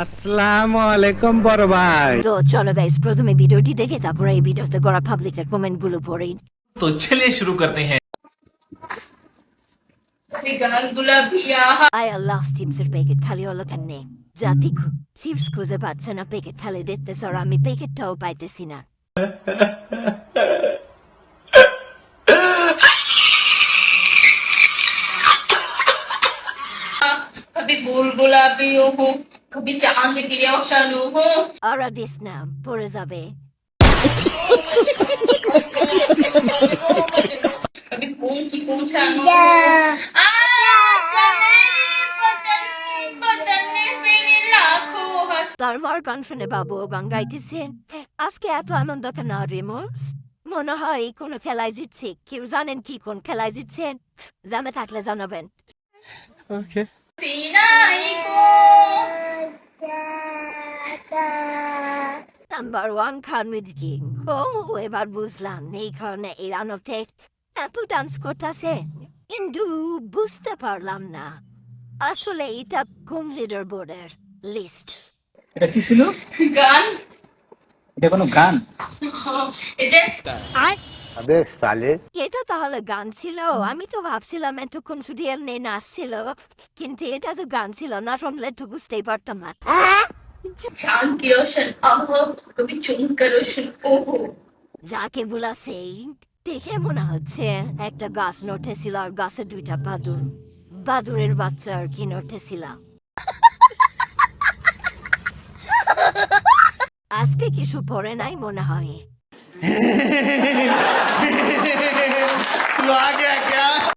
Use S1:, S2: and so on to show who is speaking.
S1: আসসালামু আলাইকুম বড় ভাই।
S2: তো চলো গাইস, প্রথমে ভিডিওটি দেখে তারপরে এই ভিডিওতে করা পাবলিকের কমেন্ট গুলো পড়ি।
S3: तो चलिए शुरू करते हैं।
S2: আই আল্লাহ চিপসের প্যাকেট খালি হলো কেন? জাতি চিপস খুঁজে পাচ্ছে না, প্যাকেট খালি দেখতেছ আর আমি প্যাকেটটাও পাইতেছি না।
S4: कभी गोल गुलाबी हूँ, कभी चांद की रोशनी हूँ।
S2: আর দিস না, পড়ে যাবে।
S4: कभी कौन सी पूछानू बदलने मेरे लाखों हंस।
S2: তারপর গান শুনে বাবু গান গাইতেছেন। আজকে এত আনন্দ কেন রিমোস? মনে হয় কোনো খেলায় জিতছে। কেউ জানেন কি কোন খেলায় জিতছেন? জানা থাকলে জানাবেন।
S4: सीनाई को
S2: number one Khan with king. ও এবার বুঝলাম এই কারণে এই রানতে এত ডান্স করতেছে, কিন্তু বুঝতে পারলাম না আসলে এটা কোন লিডার বোর্ডের লিস্ট।
S5: এটা কি ছিল?
S4: गान
S5: এটা কোনো গান?
S4: এই যে
S1: আবে সালে
S2: এটা তাহলে গান ছিল? আমি তো ভাবছিলাম এতক্ষণ শুধু এমনি নাচছিল, কিন্তু এটা তো গান ছিল না, শুনলে তো বুঝতেই পারতাম না।
S4: चांद की रोशन आहो, कभी चुनकर रोशन ओहो।
S2: যাকে বলাছে দেখে মনে হচ্ছে একটা গাছ নটেছিল আর গাছে দুইটা বাদুর, বাদুরের বাচ্চা আর কি নটেছিল। আজকে কিছু পরে নাই মনে হয়।
S3: तू आ गया क्या?